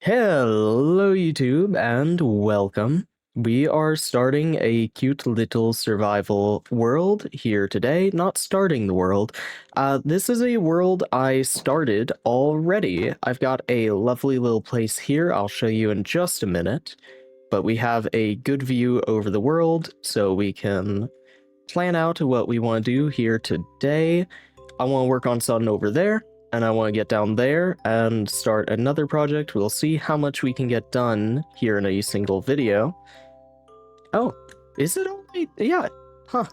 Hello YouTube and welcome. We are starting a cute little survival world here today. Not starting the world. This is a world I started already. I've got a lovely little place here I'll show you in just a minute. But we have a good view over the world so we can plan out what we want to do here today. I want to work on something over there, and I want to get down there and start another project. We'll see how much we can get done here in a single video. Oh, is it only... yeah, huh.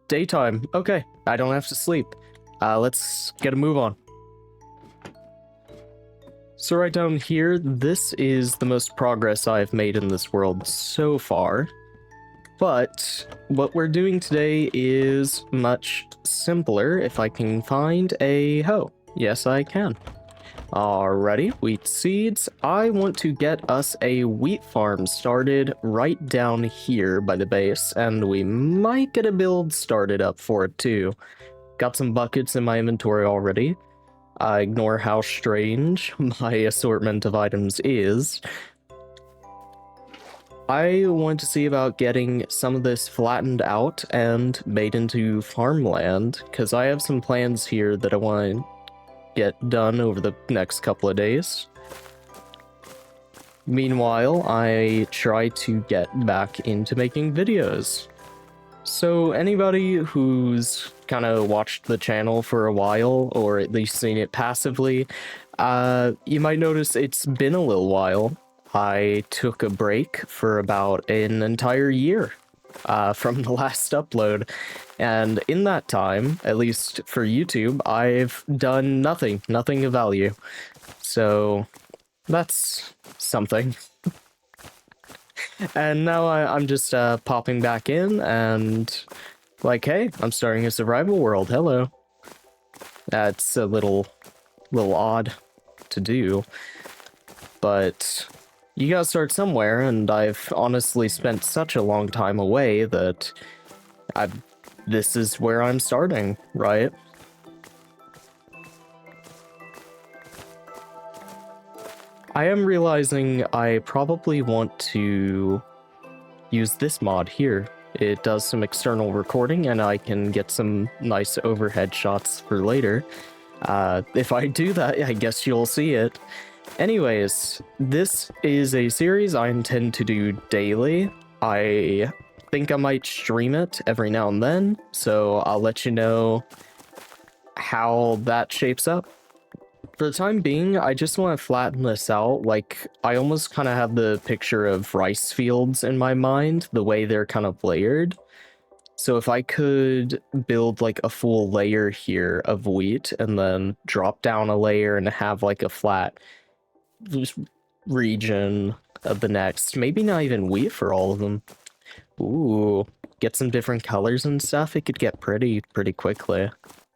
Daytime. Okay, I don't have to sleep. Let's get a move on. So right down here, this is the most progress I've made in this world so far. But what we're doing today is much simpler. If I can find a hoe. Yes, I can. Alrighty, wheat seeds. I want to get us a wheat farm started right down here by the base, and we might get a build started up for it too. Got some buckets in my inventory already. Ignore how strange my assortment of items is. I want to see about getting some of this flattened out and made into farmland, because I have some plans here that I want to get done over the next couple of days. Meanwhile, I try to get back into making videos. So anybody who's kind of watched the channel for a while, or at least seen it passively, you might notice it's been a little while. I took a break for about an entire year from the last upload, and in that time, at least for YouTube, I've done nothing of value. So that's something. And now I'm just popping back in and like, hey, I'm starting a survival world. Hello. That's a little odd to do, but you gotta start somewhere, and I've honestly spent such a long time away that this is where I'm starting, right? I am realizing I probably want to use this mod here. It does some external recording, and I can get some nice overhead shots for later. If I do that, I guess you'll see it. Anyways, this is a series I intend to do daily. I think I might stream it every now and then, so I'll let you know how that shapes up. For the time being, I just want to flatten this out. Like, I almost kind of have the picture of rice fields in my mind, the way they're kind of layered. So if I could build like a full layer here of wheat and then drop down a layer and have like a flat region of the next, maybe not even wheat for all of them. Ooh, get some different colors and stuff, it could get pretty quickly.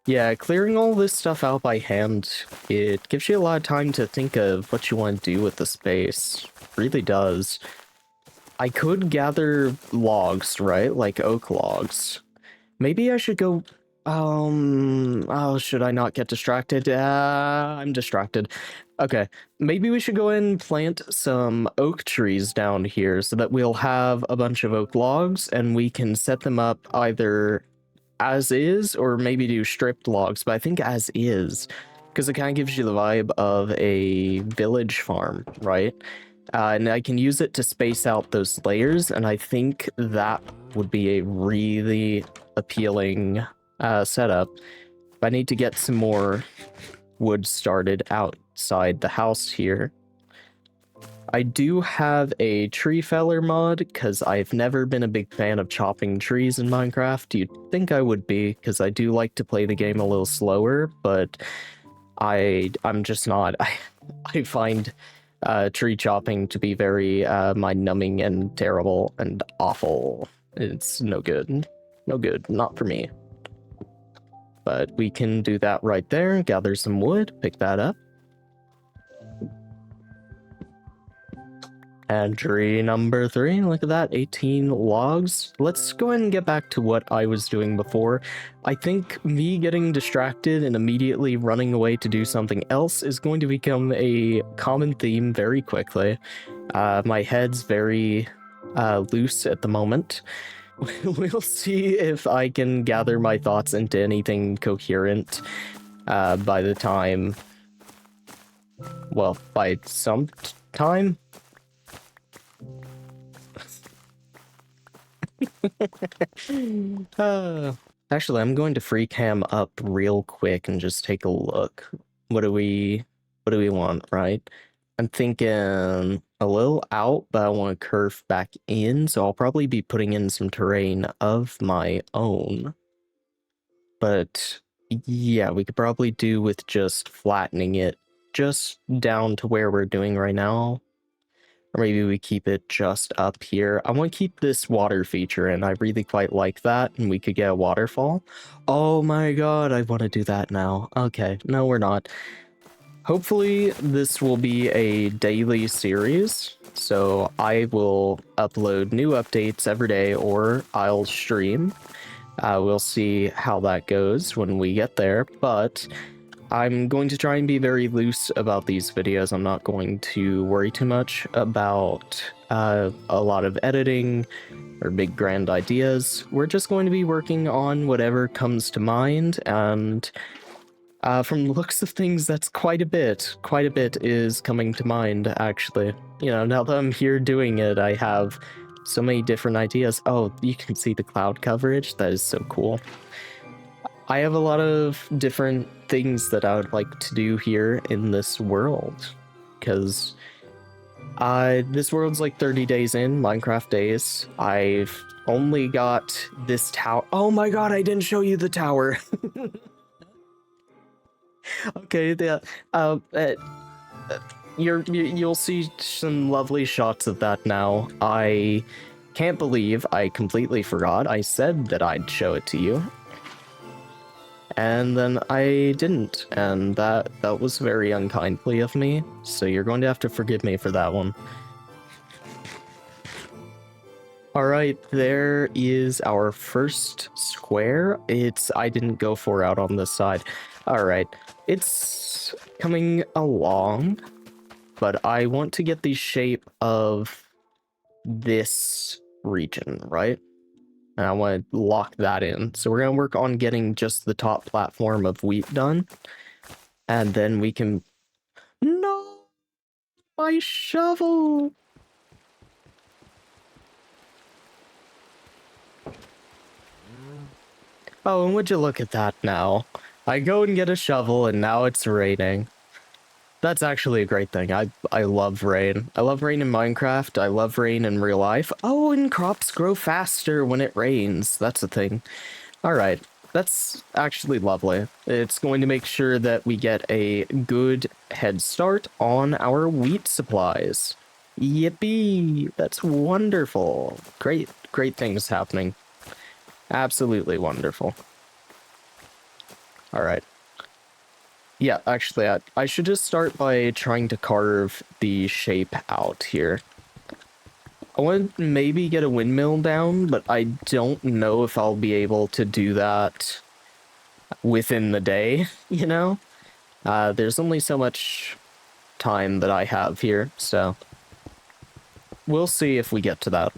Yeah, clearing all this stuff out by hand, it gives you a lot of time to think of what you want to do with the space. It really does. I could gather logs, right? Like oak logs. Maybe I should go... oh, should I not get distracted? I'm distracted. Okay, maybe we should go in and plant some oak trees down here so that we'll have a bunch of oak logs and we can set them up either as is or maybe do stripped logs, but I think as is, because it kind of gives you the vibe of a village farm, right? And I can use it to space out those layers, and I think that would be a really appealing setup. I need to get some more wood started outside the house here. I do have a tree feller mod, because I've never been a big fan of chopping trees in Minecraft. You'd think I would be, because I do like to play the game a little slower, but I'm just not. I find tree chopping to be very mind-numbing and terrible and awful. It's no good. No good. Not for me. But we can do that right there. Gather some wood. Pick that up. Entry number 3, look at that, 18 logs. Let's go ahead and get back to what I was doing before. I think me getting distracted and immediately running away to do something else is going to become a common theme very quickly. My head's very loose at the moment. We'll see if I can gather my thoughts into anything coherent by the time... Well, by some time? Actually, I'm going to free cam up real quick and just take a look. What do we want, right? I'm thinking a little out, but I want to curve back in, so I'll probably be putting in some terrain of my own. But yeah, we could probably do with just flattening it just down to where we're doing right now. Or maybe we keep it just up here. I want to keep this water feature in. I really quite like that, and we could get a waterfall. Oh my god, I want to do that now. Okay, no, we're not. Hopefully, this will be a daily series, so I will upload new updates every day, or I'll stream. We'll see how that goes when we get there, but... I'm going to try and be very loose about these videos. I'm not going to worry too much about a lot of editing or big grand ideas. We're just going to be working on whatever comes to mind, and from the looks of things, that's quite a bit. Quite a bit is coming to mind, actually. You know, now that I'm here doing it, I have so many different ideas. Oh, you can see the cloud coverage. That is so cool. I have a lot of different things that I would like to do here in this world, because this world's like 30 days in, Minecraft days. I've only got this tower. Oh my god, I didn't show you the tower. Okay, you'll see some lovely shots of that now. I can't believe I completely forgot. I said that I'd show it to you. And then I didn't, and that was very unkindly of me, so you're going to have to forgive me for that one. Alright, there is our first square. I didn't go for out on this side. Alright, it's coming along, but I want to get the shape of this region, right? And I want to lock that in. So we're going to work on getting just the top platform of wheat done. And then we can... No! My shovel! Oh, and would you look at that now? I go and get a shovel, and now it's raining. That's actually a great thing. I love rain. I love rain in Minecraft. I love rain in real life. Oh, and crops grow faster when it rains. That's a thing. Alright, that's actually lovely. It's going to make sure that we get a good head start on our wheat supplies. Yippee! That's wonderful. Great things happening. Absolutely wonderful. Alright. Yeah, actually, I should just start by trying to carve the shape out here. I want to maybe get a windmill down, but I don't know if I'll be able to do that within the day, you know? There's only so much time that I have here, so we'll see if we get to that.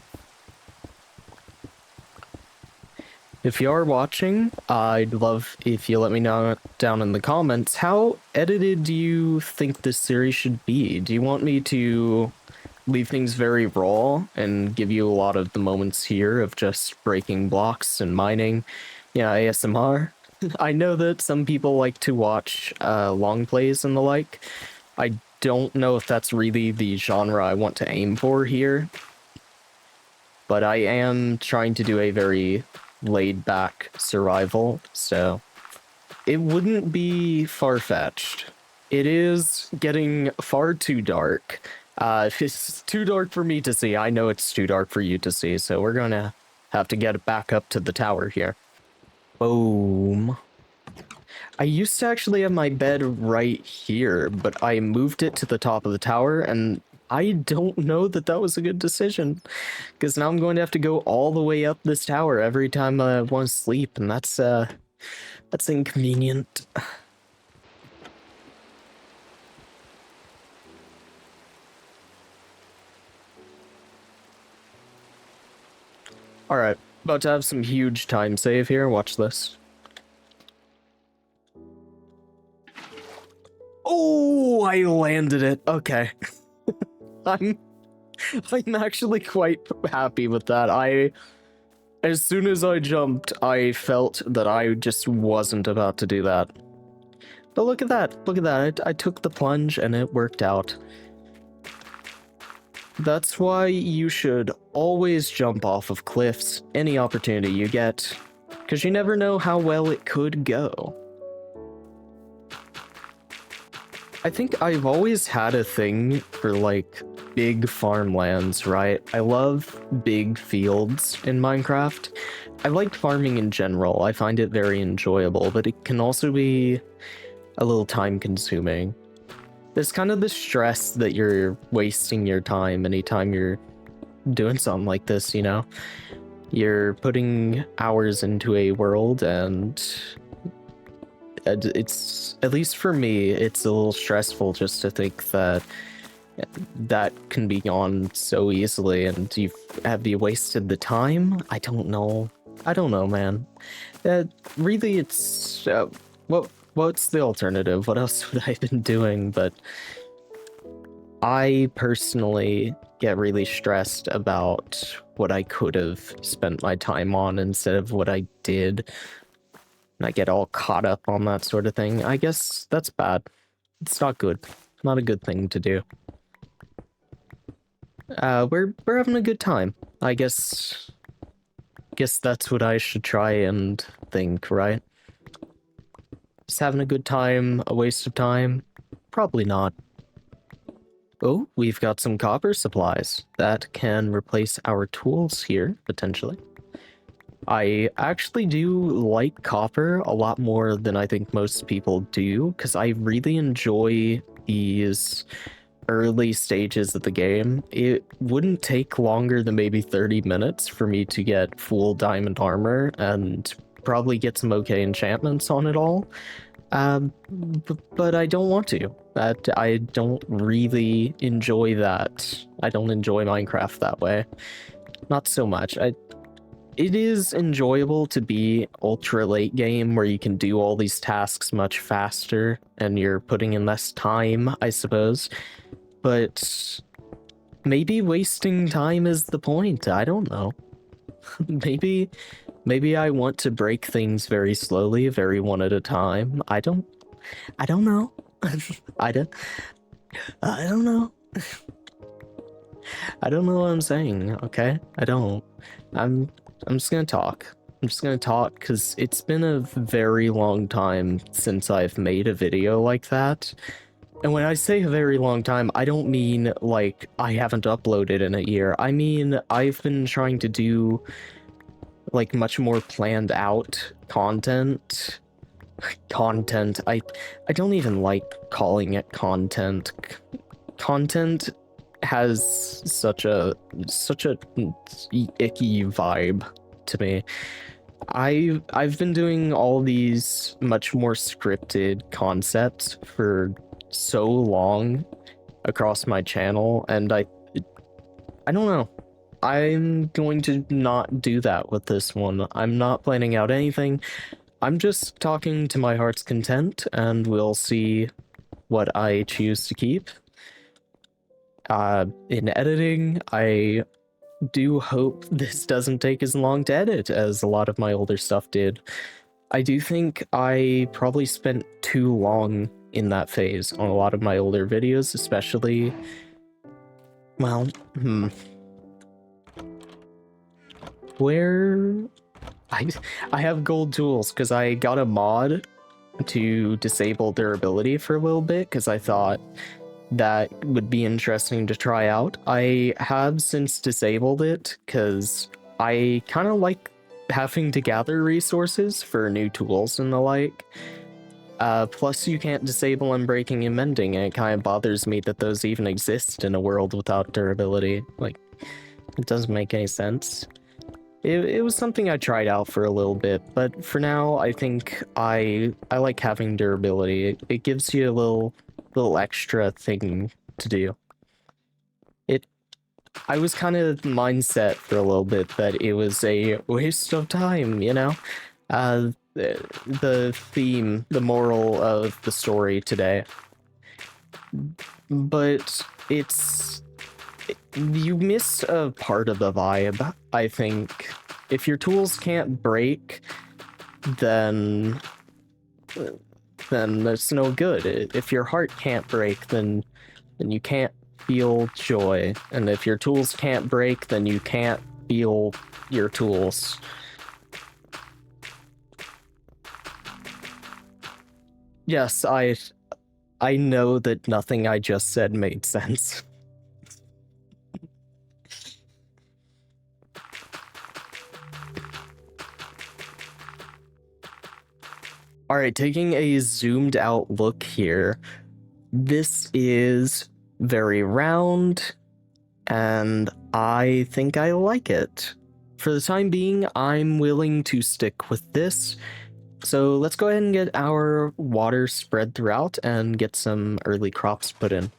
If you are watching, I'd love if you let me know down in the comments, how edited do you think this series should be? Do you want me to leave things very raw and give you a lot of the moments here of just breaking blocks and mining? Yeah, ASMR. I know that some people like to watch long plays and the like. I don't know if that's really the genre I want to aim for here, but I am trying to do a very laid-back survival, so it wouldn't be far-fetched. It is getting far too dark. It's too dark for me to see. I know it's too dark for you to see, so we're gonna have to get back up to the tower here. Boom. I used to actually have my bed right here, but I moved it to the top of the tower, and I don't know that that was a good decision, because now I'm going to have to go all the way up this tower every time I want to sleep, and that's inconvenient. Alright, about to have some huge time save here, watch this. Oh, I landed it. Okay. I'm actually quite happy with that. As soon as I jumped, I felt that I just wasn't about to do that. But look at that. Look at that. I took the plunge and it worked out. That's why you should always jump off of cliffs any opportunity you get, because you never know how well it could go. I think I've always had a thing for, like, big farmlands, right? I love big fields in Minecraft. I like farming in general. I find it very enjoyable, but it can also be a little time-consuming. There's kind of the stress that you're wasting your time anytime you're doing something like this, you know? You're putting hours into a world, and it's, at least for me, it's a little stressful just to think that that can be gone so easily, and have you wasted the time? I don't know. I don't know, man. Really, it's what's the alternative? What else would I have been doing? But I personally get really stressed about what I could have spent my time on instead of what I did. And I get all caught up on that sort of thing. I guess that's bad. It's not good. Not a good thing to do. We're having a good time. I guess that's what I should try and think, right? Just having a good time, a waste of time? Probably not. Oh, we've got some copper supplies that can replace our tools here, potentially. I actually do like copper a lot more than I think most people do, because I really enjoy these early stages of the game. It wouldn't take longer than maybe 30 minutes for me to get full diamond armor and probably get some okay enchantments on it all. But I don't want to. I don't really enjoy that. I don't enjoy Minecraft that way. Not so much. It is enjoyable to be ultra late game where you can do all these tasks much faster and you're putting in less time, I suppose. But maybe wasting time is the point. I don't know. Maybe I want to break things very slowly, very one at a time. I don't know. I don't know. I don't know what I'm saying, okay? I don't. I'm just gonna talk. I'm just gonna talk because it's been a very long time since I've made a video like that. And when I say a very long time, I don't mean like I haven't uploaded in a year. I mean, I've been trying to do like much more planned out content. I don't even like calling it content. Content has such a icky vibe to me. I've been doing all these much more scripted concepts for so long across my channel, and I don't know. I'm going to not do that with this one. I'm not planning out anything. I'm just talking to my heart's content, and we'll see what I choose to keep. In editing, I do hope this doesn't take as long to edit as a lot of my older stuff did. I do think I probably spent too long in that phase on a lot of my older videos, especially... Well, Where... I have gold tools because I got a mod to disable durability for a little bit because I thought that would be interesting to try out. I have since disabled it because I kind of like having to gather resources for new tools and the like. Plus you can't disable unbreaking and mending, and it kind of bothers me that those even exist in a world without durability. Like, it doesn't make any sense. It was something I tried out for a little bit, but for now, I think I like having durability. It gives you a little extra thing to do. I was kind of mindset for a little bit that it was a waste of time, you know? The theme, the moral of the story today. But you miss a part of the vibe, I think. If your tools can't break, then it's no good. If your heart can't break, then you can't feel joy. And if your tools can't break, then you can't feel your tools. Yes, I know that nothing I just said made sense. All right, taking a zoomed out look here. This is very round, and I think I like it. For the time being, I'm willing to stick with this. So let's go ahead and get our water spread throughout and get some early crops put in.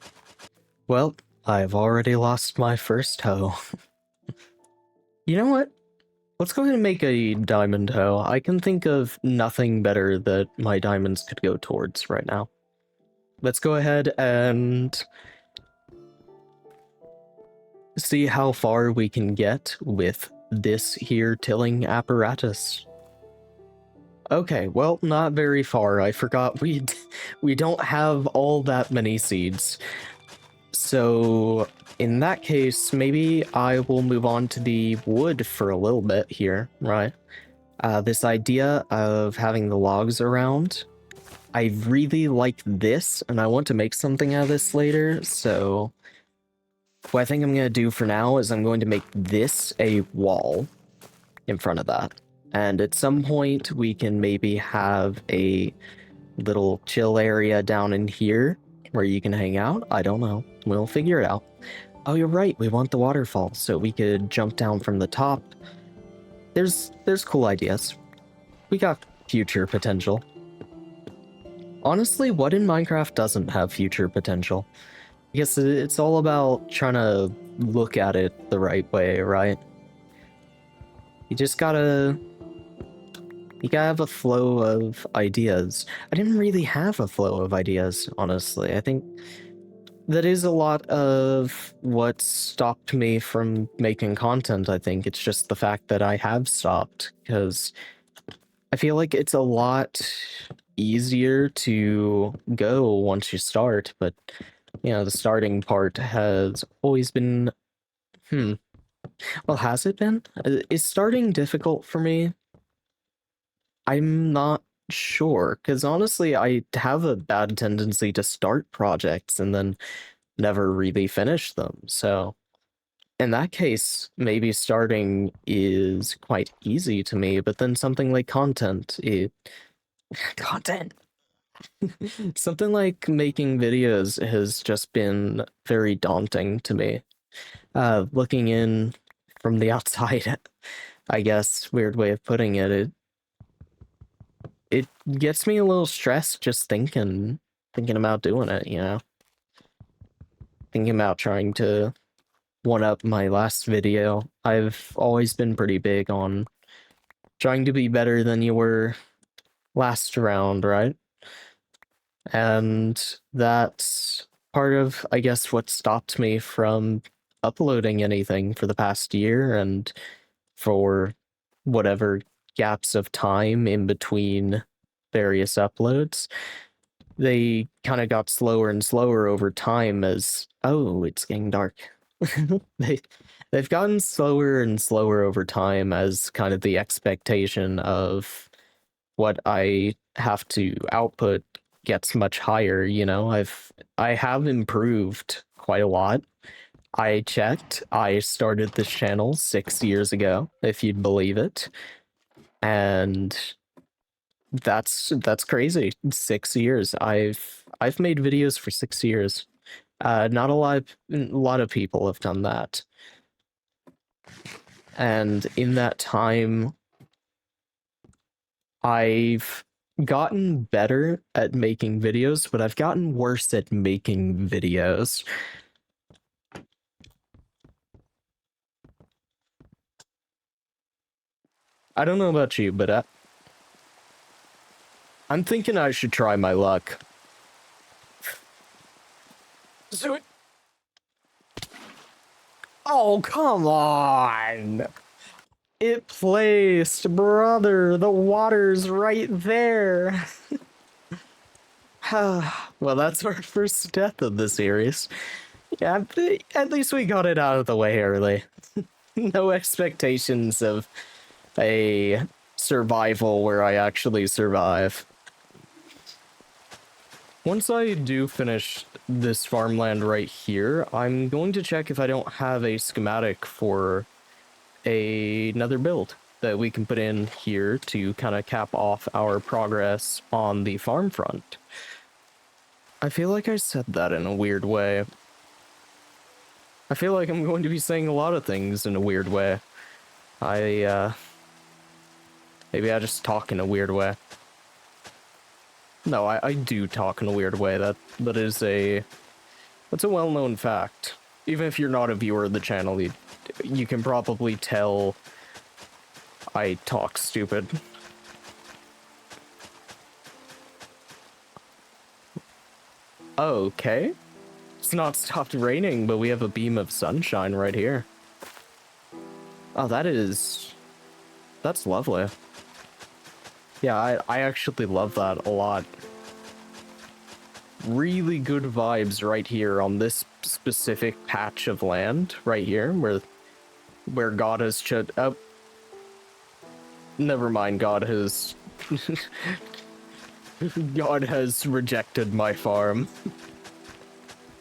Well, I've already lost my first hoe. You know what? Let's go ahead and make a diamond hoe. I can think of nothing better that my diamonds could go towards right now. Let's go ahead and see how far we can get with this here tilling apparatus. Okay, well, not very far. I forgot we don't have all that many seeds. So in that case, maybe I will move on to the wood for a little bit here, right? This idea of having the logs around, I really like this, and I want to make something out of this later, so what I think I'm going to do for now is I'm going to make this a wall in front of that. And at some point, we can maybe have a little chill area down in here where you can hang out. I don't know. We'll figure it out. Oh, you're right. We want the waterfall, so we could jump down from the top. There's cool ideas. We got future potential. Honestly, what in Minecraft doesn't have future potential? I guess it's all about trying to look at it the right way, right? You just gotta have a flow of ideas. I didn't really have a flow of ideas, honestly. I think that is a lot of what stopped me from making content, I think. It's just the fact that I have stopped, because I feel like it's a lot easier to go once you start, but, you know, the starting part has always been... Well, has it been? Is starting difficult for me? I'm not sure, because honestly, I have a bad tendency to start projects and then never really finish them. So in that case, maybe starting is quite easy to me, but then something like content, content! Something like making videos has just been very daunting to me. Looking in from the outside, I guess, weird way of putting it, it gets me a little stressed just thinking about doing it, you know? Thinking about trying to one-up my last video. I've always been pretty big on trying to be better than you were last round, right? And that's part of, I guess, what stopped me from uploading anything for the past year, and for whatever gaps of time in between various uploads. They kind of got slower and slower over time as, oh, it's getting dark. They've gotten slower and slower over time as kind of the expectation of what I have to output gets much higher, you know? I have improved quite a lot. I checked. I started this channel 6 years ago, if you'd believe it. And That's crazy. 6 years. I've made videos for 6 years. Not a lot of people have done that. And in that time, I've gotten better at making videos, but I've gotten worse at making videos. I don't know about you, but I'm thinking I should try my luck. So oh, come on! It placed, brother! The water's right there! Well, that's our first death of the series. Yeah, at least we got it out of the way early. No expectations of a survival where I actually survive. Once I do finish this farmland right here, I'm going to check if I don't have a schematic for another build that we can put in here to kind of cap off our progress on the farm front. I feel like I said that in a weird way. I feel like I'm going to be saying a lot of things in a weird way. Maybe I just talk in a weird way. No, I do talk in a weird way. That's a well-known fact. Even if you're not a viewer of the channel, you can probably tell I talk stupid. Okay. It's not stopped raining, but we have a beam of sunshine right here. Oh, that's lovely. Yeah, I actually love that a lot. Really good vibes right here on this specific patch of land right here where God has oh, never mind, God has God has rejected my farm.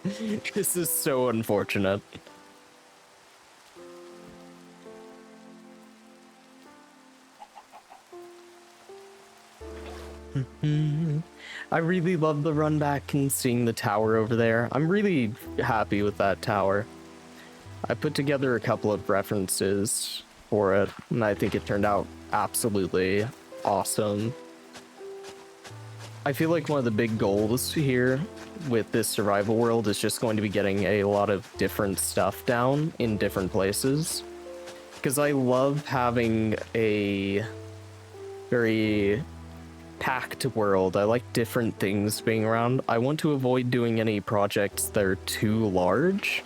This is so unfortunate. I really love the run back and seeing the tower over there. I'm really happy with that tower. I put together a couple of references for it, and I think it turned out absolutely awesome. I feel like one of the big goals here with this survival world is just going to be getting a lot of different stuff down in different places. Because I love having a very packed world. I like different things being around. I want to avoid doing any projects that are too large,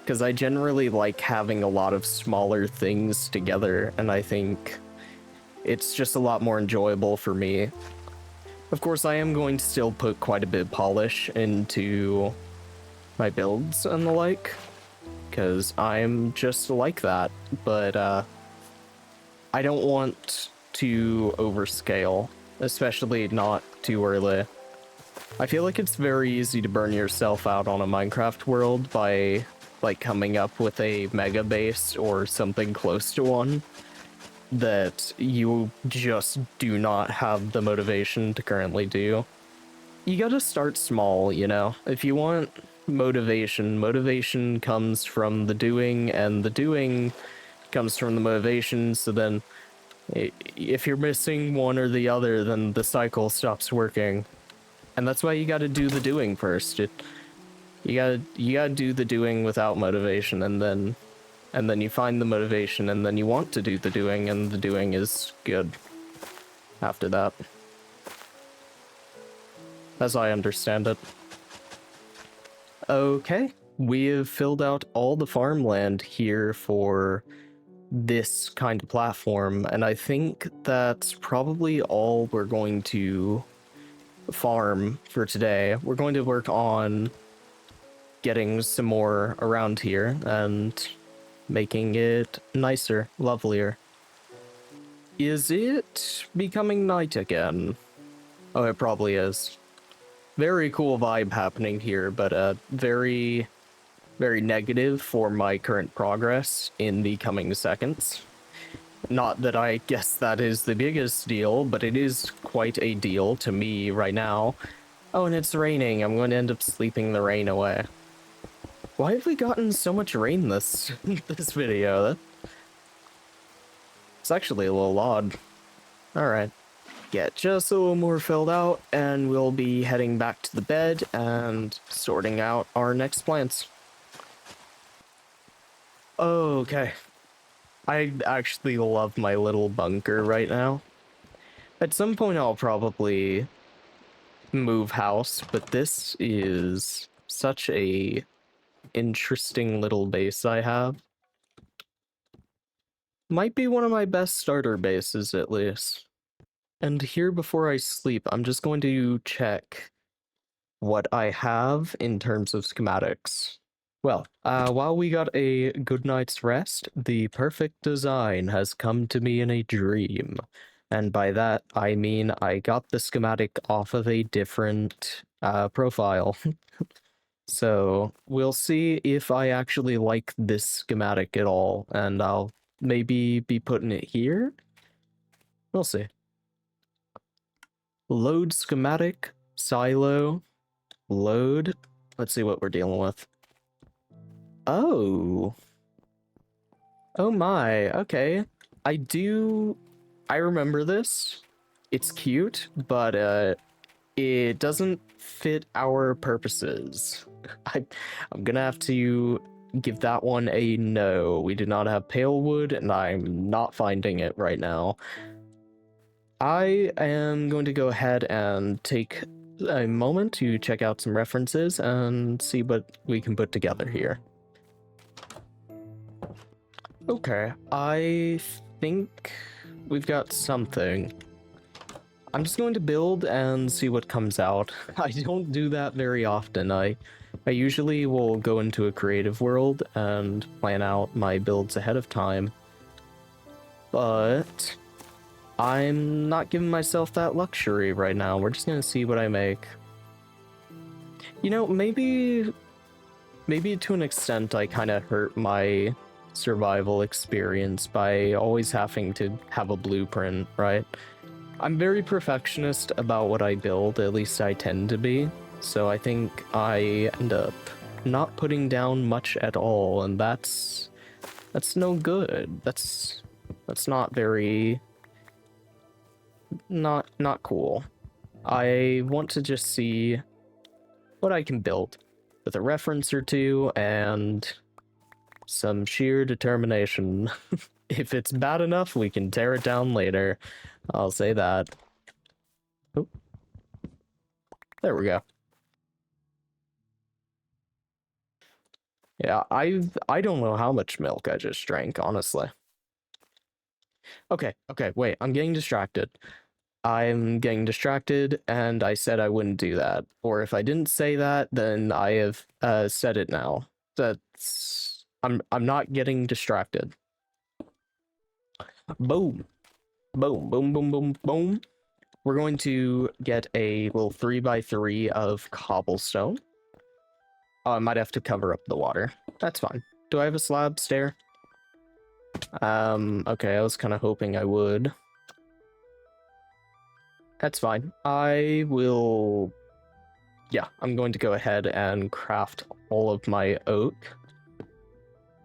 because I generally like having a lot of smaller things together, and I think it's just a lot more enjoyable for me. Of course, I am going to still put quite a bit of polish into my builds and the like, because I'm just like that, but I don't want to overscale, especially not too early. I feel like it's very easy to burn yourself out on a Minecraft world by like coming up with a mega base or something close to one that you just do not have the motivation to currently do. You gotta start small, you know? If you want motivation comes from the doing, and the doing comes from the motivation, so then if you're missing one or the other, then the cycle stops working. And that's why you gotta do the doing first. You gotta do the doing without motivation, and then you find the motivation, and then you want to do the doing, and the doing is good after that. As I understand it. Okay, we have filled out all the farmland here for this kind of platform, and I think that's probably all we're going to farm for today. We're going to work on getting some more around here and making it nicer, lovelier. Is it becoming night again? Oh, it probably is. Very cool vibe happening here, but very, very negative for my current progress in the coming seconds. Not that I guess that is the biggest deal, but it is quite a deal to me right now. Oh, and it's raining. I'm going to end up sleeping the rain away. Why have we gotten so much rain this this video? It's actually a little odd. Alright. Get just a little more filled out, and we'll be heading back to the bed and sorting out our next plants. Okay. I actually love my little bunker right now. At some point I'll probably move house, but this is such a interesting little base I have. Might be one of my best starter bases, at least. And here before I sleep, I'm just going to check what I have in terms of schematics. Well, while we got a good night's rest, the perfect design has come to me in a dream. And by that, I mean I got the schematic off of a different profile. So we'll see if I actually like this schematic at all, and I'll maybe be putting it here? We'll see. Load schematic, silo, load. Let's see what we're dealing with. Oh. Oh my, okay. I remember this. It's cute, but it doesn't fit our purposes. I'm gonna have to give that one a no. We do not have pale wood, and I'm not finding it right now. I am going to go ahead and take a moment to check out some references and see what we can put together here. Okay, I think we've got something. I'm just going to build and see what comes out. I don't do that very often. I usually will go into a creative world and plan out my builds ahead of time. But I'm not giving myself that luxury right now. We're just gonna see what I make. You know, maybe to an extent I kind of hurt my survival experience by always having to have a blueprint, right? I'm very perfectionist about what I build, at least I tend to be, so I think I end up not putting down much at all, and that's no good. That's not very not cool. I want to just see what I can build with a reference or two and some sheer determination. If it's bad enough, we can tear it down later. I'll say that. Oh. There we go. Yeah, I don't know how much milk I just drank, honestly. Okay, wait, I'm getting distracted. I'm getting distracted, and I said I wouldn't do that. Or if I didn't say that, then I have said it now. That's I'm not getting distracted. Boom. Boom, boom, boom, boom, boom. We're going to get a little 3x3 of cobblestone. Oh, I might have to cover up the water. That's fine. Do I have a slab stair? Okay, I was kind of hoping I would. That's fine. I will... Yeah, I'm going to go ahead and craft all of my oak.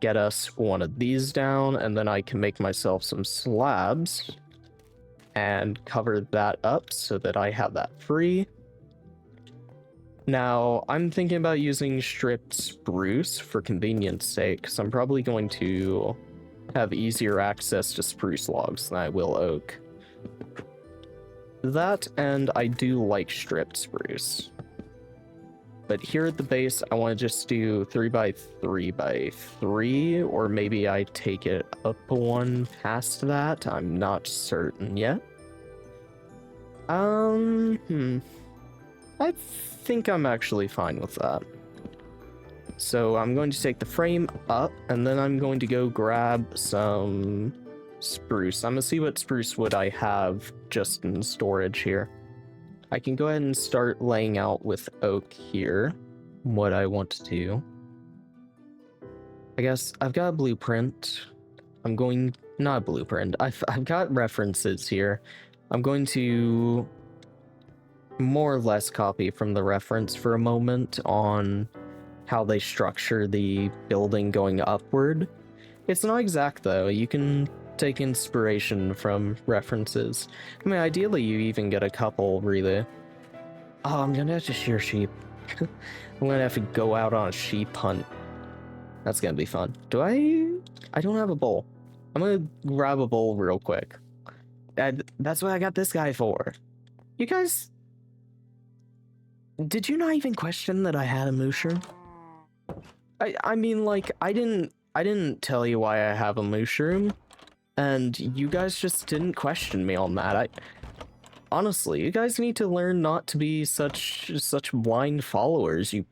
Get us one of these down, and then I can make myself some slabs and cover that up so that I have that free. Now, I'm thinking about using stripped spruce for convenience sake, because I'm probably going to have easier access to spruce logs than I will oak. That, and I do like stripped spruce. But here at the base, I want to just do 3x3x3, or maybe I take it up one past that. I'm not certain yet. I think I'm actually fine with that. So I'm going to take the frame up, and then I'm going to go grab some spruce. I'm gonna see what spruce wood I have just in storage here. I can go ahead and start laying out with oak here what I want to do. I guess I've got a blueprint. I'm going, not a blueprint. I've got references here. I'm going to more or less copy from the reference for a moment on how they structure the building going upward. It's not exact though. You can take inspiration from references. I mean, ideally you even get a couple, really. Oh, I'm gonna have to shear sheep. I'm gonna have to go out on a sheep hunt. That's gonna be fun. I don't have a bowl. I'm gonna grab a bowl real quick. That's what I got this guy for. You guys, did you not even question that I had a mushroom? I mean, like, I didn't tell you why I have a mushroom, and you guys just didn't question me on that. Honestly, you guys need to learn not to be such blind followers. You,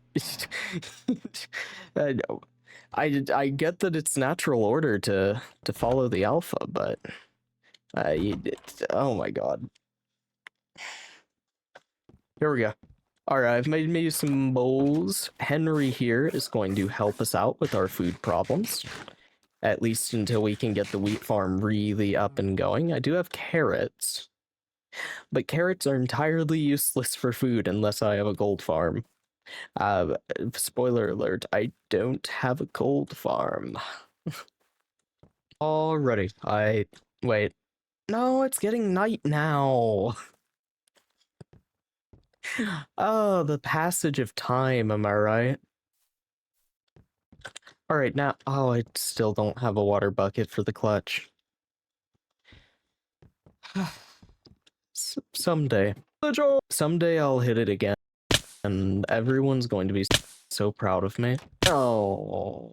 I, I get that it's natural order to follow the alpha, but oh my god. Here we go. Alright, I've made me some bowls. Henry here is going to help us out with our food problems. At least until we can get the wheat farm really up and going. I do have carrots. But carrots are entirely useless for food unless I have a gold farm. Spoiler alert, I don't have a gold farm. Alrighty, wait. No, it's getting night now. Oh, the passage of time, am I right? Alright, now, oh, I still don't have a water bucket for the clutch. Someday. Someday I'll hit it again, and everyone's going to be so proud of me. Oh.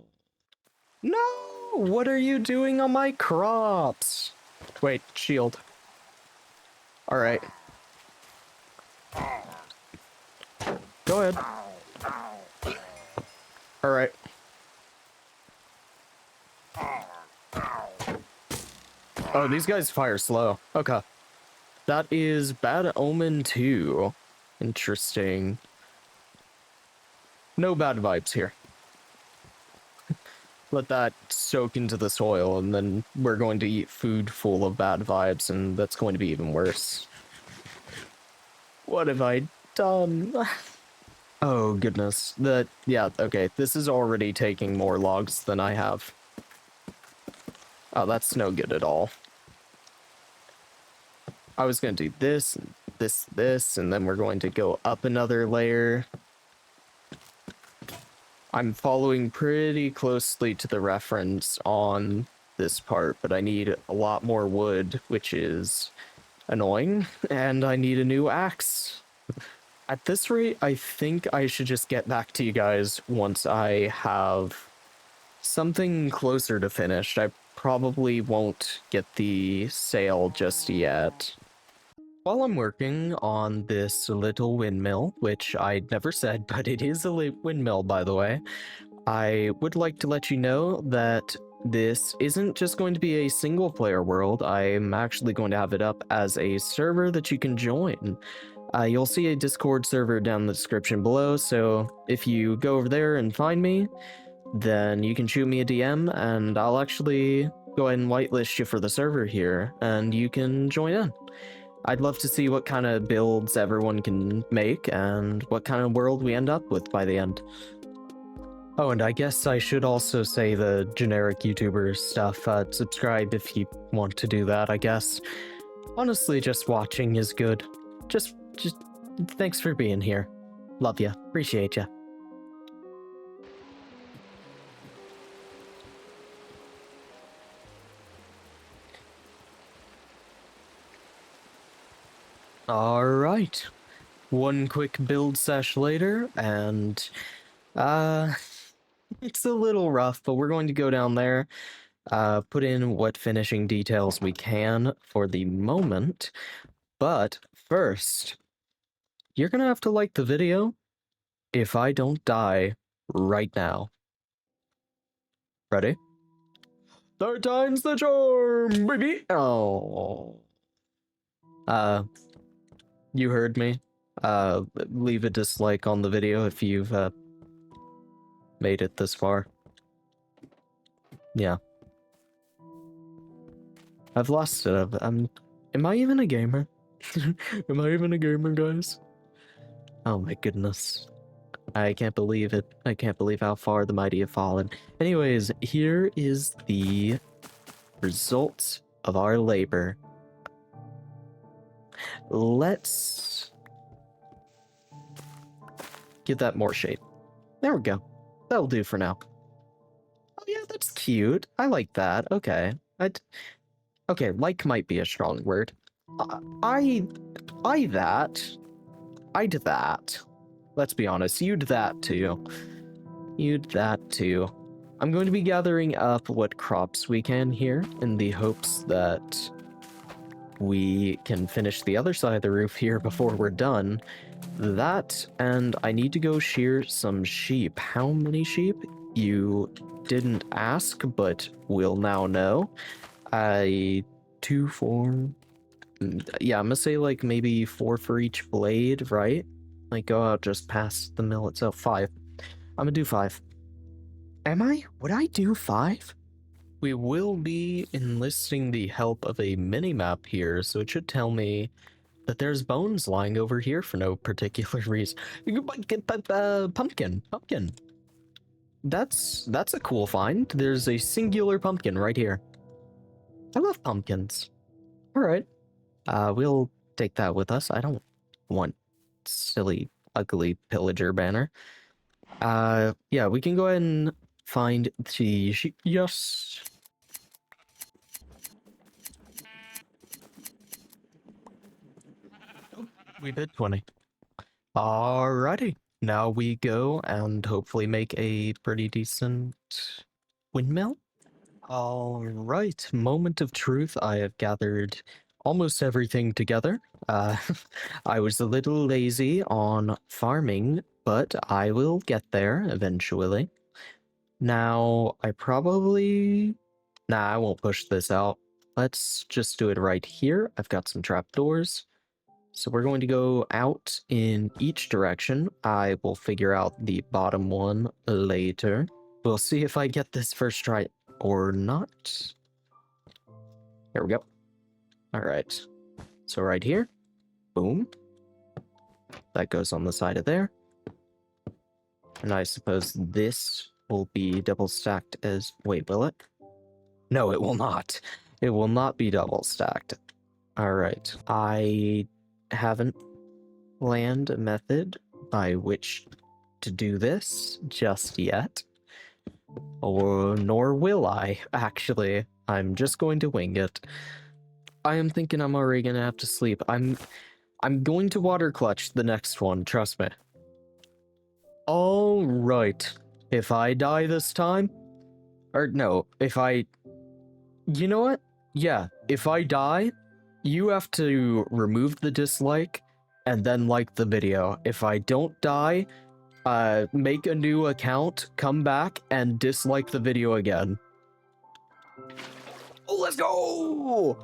No! What are you doing on my crops? Wait, shield. Alright. Go ahead. Alright. Oh, these guys fire slow. Okay. That is Bad Omen 2. Interesting. No bad vibes here. Let that soak into the soil, and then we're going to eat food full of bad vibes, and that's going to be even worse. What have I done? Oh, goodness. Yeah, okay. This is already taking more logs than I have. Oh, that's no good at all. I was going to do this, and this, and then we're going to go up another layer. I'm following pretty closely to the reference on this part, but I need a lot more wood, which is annoying, and I need a new axe. At this rate, I think I should just get back to you guys once I have something closer to finished. I probably won't get the sail just yet. While I'm working on this little windmill, which I never said, but it is a windmill, by the way, I would like to let you know that this isn't just going to be a single player world. I'm actually going to have it up as a server that you can join. You'll see a Discord server down in the description below, so if you go over there and find me, then you can shoot me a DM, and I'll actually go ahead and whitelist you for the server here, and you can join in. I'd love to see what kind of builds everyone can make, and what kind of world we end up with by the end. Oh, and I guess I should also say the generic YouTuber stuff. Subscribe if you want to do that, I guess. Honestly, just watching is good. Just thanks for being here. Love ya. Appreciate ya. Alright. One quick build sesh later, and it's a little rough, but we're going to go down there, put in what finishing details we can for the moment. But first, you're gonna have to like the video if I don't die right now. Ready? Third time's the charm, baby! Oh. You heard me. Leave a dislike on the video if you've, made it this far. Yeah. I've lost it. Am I even a gamer? Am I even a gamer, guys? Oh my goodness. I can't believe it. I can't believe how far the mighty have fallen. Anyways, here is the result of our labor. Let's give that more shape. There we go. That'll do for now. Oh yeah, that's cute. I like that. Okay. Okay, like might be a strong word. I that. I'd that. Let's be honest, you'd that too. You'd that too. I'm going to be gathering up what crops we can here in the hopes that we can finish the other side of the roof here before we're done. That, and I need to go shear some sheep. How many sheep? You didn't ask, but we'll now know. 2, 4... Yeah, I'm gonna say like maybe 4 for each blade, right? Like go out just past the mill itself. 5. I'm gonna do 5. Am I? Would I do 5? We will be enlisting the help of a mini-map here, so it should tell me that there's bones lying over here for no particular reason. Pumpkin. That's a cool find. There's a singular pumpkin right here. I love pumpkins. Alright. We'll take that with us. I don't want silly, ugly pillager banner. Yeah, we can go ahead and find the sheep. Yes. We did 20. Alrighty. Now we go and hopefully make a pretty decent windmill. Alright, moment of truth. I have gathered almost everything together. I was a little lazy on farming, but I will get there eventually. Now, I probably... Nah, I won't push this out. Let's just do it right here. I've got some trapdoors. So we're going to go out in each direction. I will figure out the bottom one later. We'll see if I get this first try or not. Here we go. All right. So right here. Boom. That goes on the side of there. And I suppose this will be double stacked as... Wait, will it? No, it will not. It will not be double stacked. All right. I haven't planned a method by which to do this just yet. Or nor will I, actually. I'm just going to wing it. I am thinking I'm already gonna have to sleep. I'm going to water clutch the next one, trust me. All right. If I die this time, or no, if I... You know what? Yeah, if I die, you have to remove the dislike and then like the video. If I don't die, make a new account, come back, and dislike the video again. Oh, let's go!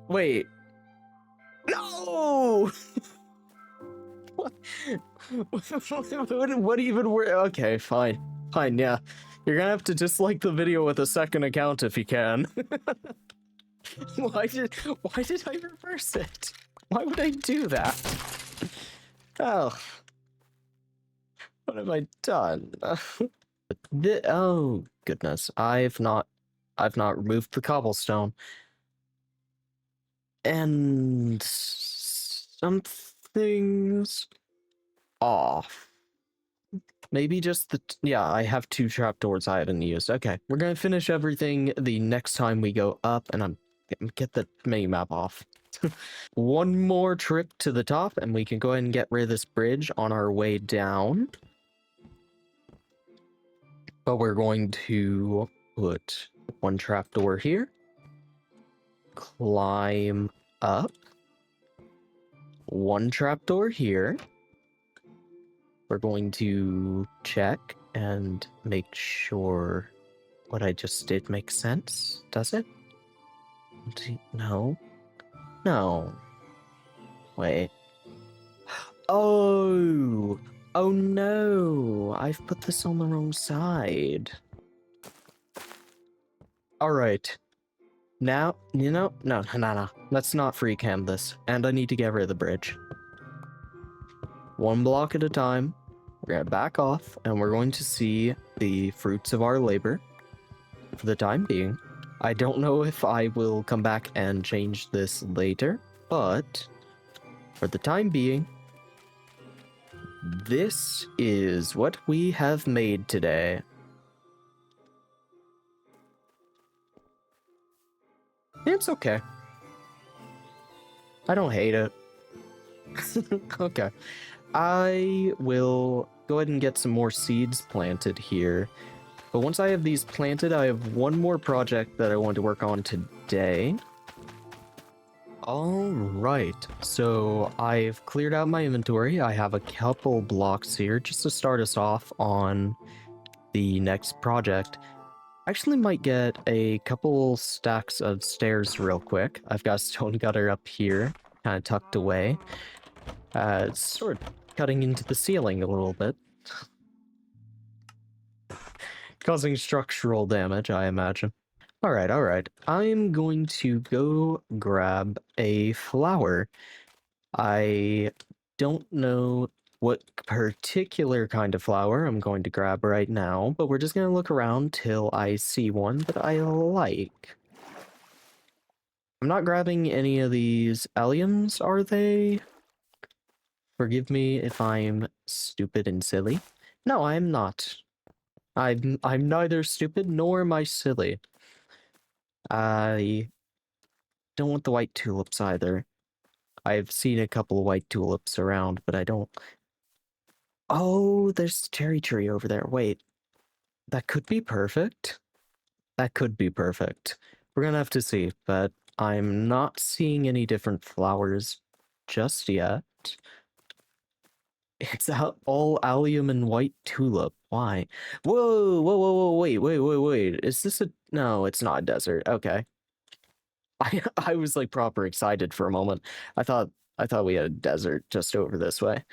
Wait. No! What? What even were... Okay, fine. Fine, yeah. You're gonna have to dislike the video with a second account if you can. Why did I reverse it? Why would I do that? Oh. What have I done? Oh, goodness. I've not removed the cobblestone. And something's off. Maybe just the... Yeah, I have 2 trapdoors I haven't used. Okay, we're gonna finish everything the next time we go up, and get the mini-map off. One more trip to the top, and we can go ahead and get rid of this bridge on our way down. But we're going to put 1 trapdoor here. Climb up. 1 trapdoor here. We're going to check and make sure what I just did makes sense. Does it? No. No. Wait. Oh! Oh no! I've put this on the wrong side. Alright. Now, you know, no. Let's not free cam this. And I need to get rid of the bridge. One block at a time. We're gonna back off, and we're going to see the fruits of our labor for the time being. I don't know if I will come back and change this later, but for the time being, this is what we have made today. It's okay. I don't hate it. Okay. I will go ahead and get some more seeds planted here. But once I have these planted, I have one more project that I want to work on today. Alright, so I've cleared out my inventory. I have a couple blocks here just to start us off on the next project. I actually might get a couple stacks of stairs real quick. I've got a stone gutter up here, kind of tucked away. It's sort of cutting into the ceiling a little bit. Causing structural damage, I imagine. Alright. I'm going to go grab a flower. I don't know what particular kind of flower I'm going to grab right now, but we're just going to look around till I see one that I like. I'm not grabbing any of these alliums, are they? Forgive me if I'm stupid and silly. No, I'm not. I'm neither stupid nor am I silly. I don't want the white tulips either. I've seen a couple of white tulips around, but I don't... Oh, there's the cherry tree over there. Wait, that could be perfect. That could be perfect. We're gonna have to see, but I'm not seeing any different flowers just yet. It's all allium and white tulip. Why? Whoa, wait. Is this a... No, it's not a desert. Okay. I was like proper excited for a moment. I thought we had a desert just over this way.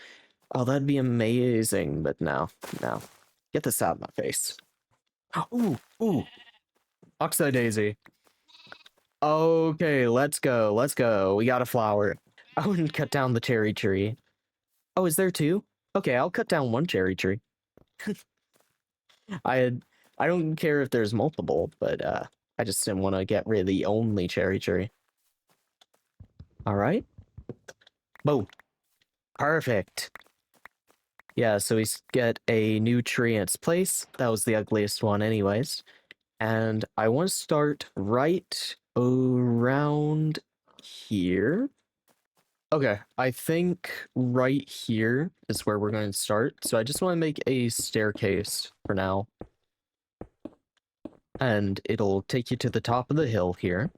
Oh, that'd be amazing, but no. Get this out of my face. Ooh. Oxeye daisy. Okay, let's go. We got a flower. I wouldn't cut down the cherry tree. Oh, is there two? Okay, I'll cut down one cherry tree. I don't care if there's multiple, but I just didn't want to get rid of the only cherry tree. Alright. Boom. Perfect. Yeah, so we get a new tree in its place. That was the ugliest one anyways. And I want to start right around here. Okay, I think right here is where we're going to start. So I just want to make a staircase for now. And it'll take you to the top of the hill here.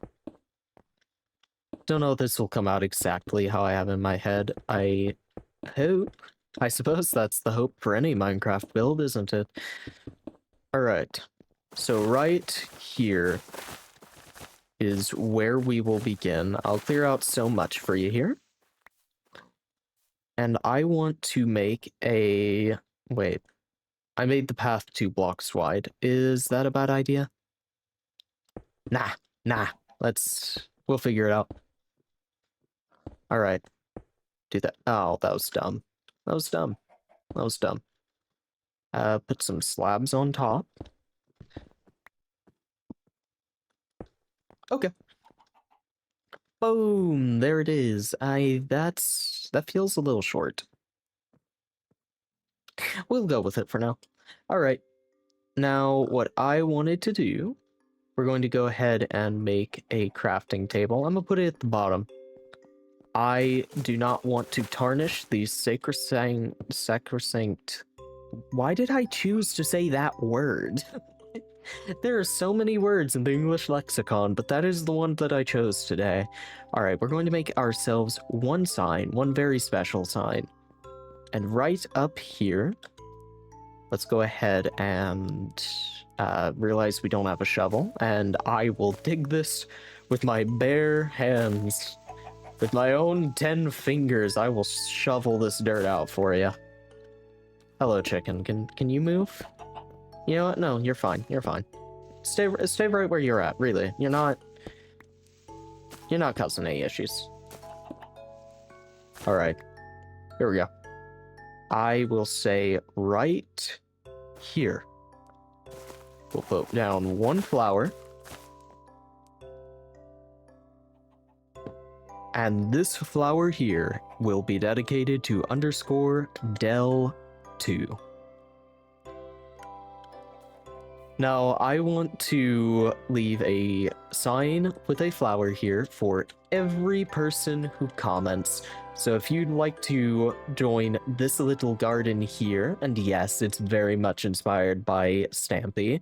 Don't know if this will come out exactly how I have in my head. I hope. I suppose that's the hope for any Minecraft build, isn't it? Alright. So right here is where we will begin. I'll clear out so much for you here. And I want to make a... Wait. I made the path 2 blocks wide. Is that a bad idea? Nah. We'll figure it out. Alright. Do that. Oh, that was dumb. Put some slabs on top. Okay. Boom! There it is. That feels a little short. We'll go with it for now. Alright. Now, what I wanted to do, we're going to go ahead and make a crafting table. I'm gonna put it at the bottom. I do not want to tarnish the sacrosanct... Why did I choose to say that word? There are so many words in the English lexicon, but that is the one that I chose today. Alright, we're going to make ourselves one sign, one very special sign. And right up here, let's go ahead and realize we don't have a shovel, and I will dig this with my bare hands. With my own 10 fingers, I will shovel this dirt out for you. Hello, chicken. Can you move? You know what? No, you're fine. Stay right where you're at, really. You're not You're not causing any issues. Alright. Here we go. I will say right here. We'll put down 1 flower. And this flower here will be dedicated to _del2. Now, I want to leave a sign with a flower here for every person who comments. So if you'd like to join this little garden here, and yes, it's very much inspired by Stampy,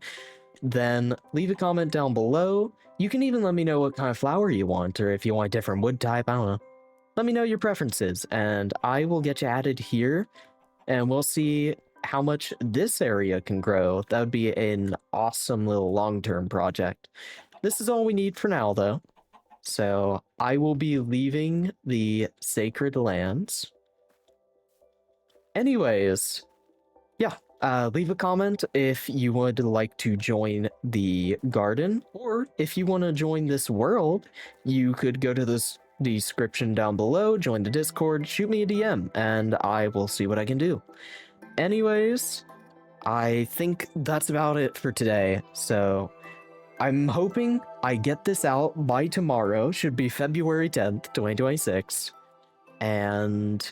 then leave a comment down below. You can even let me know what kind of flower you want, or if you want a different wood type, I don't know. Let me know your preferences, and I will get you added here, and we'll see how much this area can grow. That would be an awesome little long-term project. This is all we need for now, though. So I will be leaving the sacred lands. Anyways, yeah, leave a comment if you would like to join the garden, or if you want to join this world, you could go to this description down below, join the Discord, shoot me a DM, and I will see what I can do. Anyways, I think that's about it for today, so I'm hoping I get this out by tomorrow, should be February 10th, 2026, and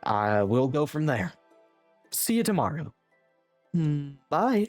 we'll go from there. See you tomorrow. Bye.